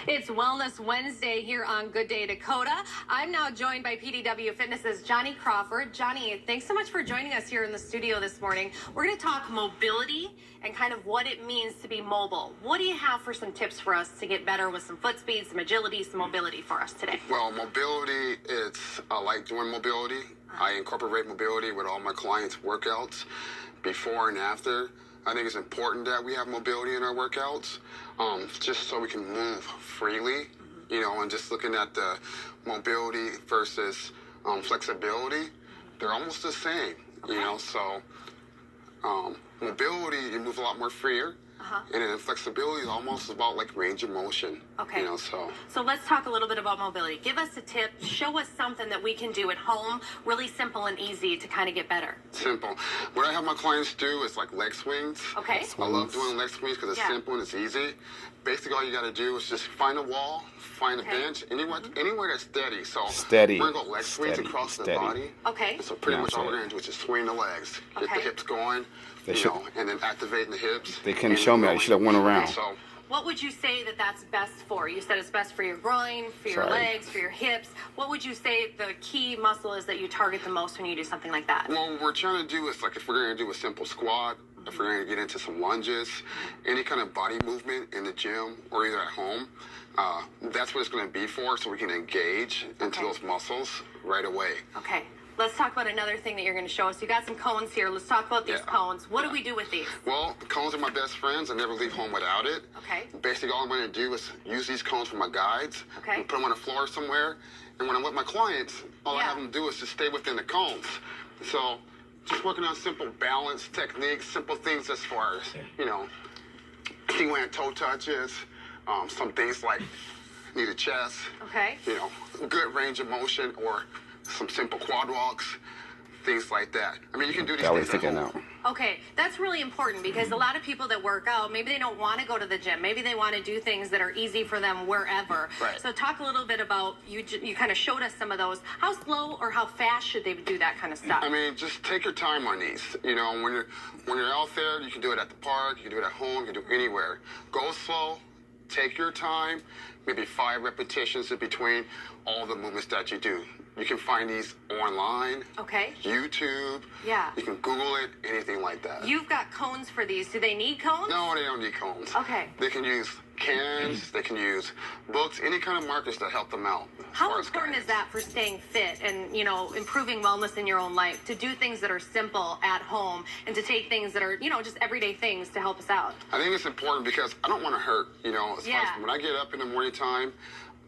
It's Wellness Wednesday here on Good Day Dakota. I'm now joined by PDW Fitness's Johnny Crawford. Johnny, thanks so much for joining us here in the studio this morning. We're going to talk mobility and kind of what it means to be mobile. What do you have for some tips for us to get better with some foot speed, some agility, some mobility for us today? Well, mobility, I like doing mobility. I incorporate mobility with all my clients' workouts before and after. I think it's important that we have mobility in our workouts, just so we can move freely, and just looking at the mobility versus flexibility, they're almost the same, so mobility, you move a lot more freer. And then flexibility is almost about like range of motion. Okay. So let's talk a little bit about mobility. Give us a tip. Show us something that we can do at home, really simple and easy to kind of get better. Simple. What I have my clients do is like leg swings. Okay. I love doing leg swings because it's simple and it's easy. Basically, all you got to do is just find a wall, find a bench, anywhere that's steady. So steady. We're going to go leg swings across the body. Okay. So pretty much all we're going to do is just swing the legs, get the hips going, and then activating the hips. They couldn't show me. I should have went around. So, what would you say that's best for? You said it's best for your groin, for your legs, for your hips. What would you say the key muscle is that you target the most when you do something like that? Well, what we're trying to do is, like, if we're going to do a simple squat, if we're going to get into some lunges, any kind of body movement in the gym or either at home, that's what it's going to be for, so we can engage into those muscles right away. Okay. Let's talk about another thing that you're going to show us. You got some cones here. Let's talk about these cones. What do we do with these? Well, cones are my best friends. I never leave home without it. Okay. Basically, all I'm going to do is use these cones for my guides. Okay. And put them on the floor somewhere. And when I'm with my clients, all I have them do is just stay within the cones. So just working on simple balance techniques, simple things as far as, T-land toe touches, some things like knee to chest. Okay. Good range of motion or some simple quad walks, things like that. I mean, you can do these things at home. Okay, that's really important because a lot of people that work out, maybe they don't want to go to the gym. Maybe they want to do things that are easy for them wherever. Right. So talk a little bit about, you kind of showed us some of those. How slow or how fast should they do that kind of stuff? I mean, just take your time on these. When you're out there, you can do it at the park, you can do it at home, you can do it anywhere. Go slow, take your time, maybe 5 repetitions in between all the movements that you do. You can find these online. Okay. YouTube. Yeah. You can Google it, anything like that. You've got cones for these. Do they need cones? No, they don't need cones. Okay. They can use cans, they can use books, any kind of markers that help them out. How important is that for staying fit and, improving wellness in your own life, to do things that are simple at home and to take things that are, just everyday things to help us out? I think it's important because I don't want to hurt, as far as when I get up in the morning time,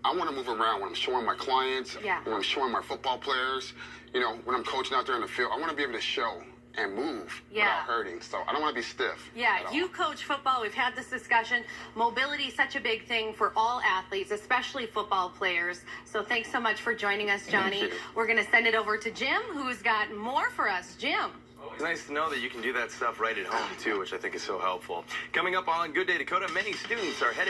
I want to move around when I'm showing my clients, when I'm showing my football players, when I'm coaching out there in the field. I want to be able to show and move without hurting. So I don't want to be stiff. Yeah, you coach football. We've had this discussion. Mobility is such a big thing for all athletes, especially football players. So thanks so much for joining us, Johnny. We're going to send it over to Jim, who's got more for us. Jim. It's nice to know that you can do that stuff right at home, too, which I think is so helpful. Coming up on Good Day Dakota, many students are headed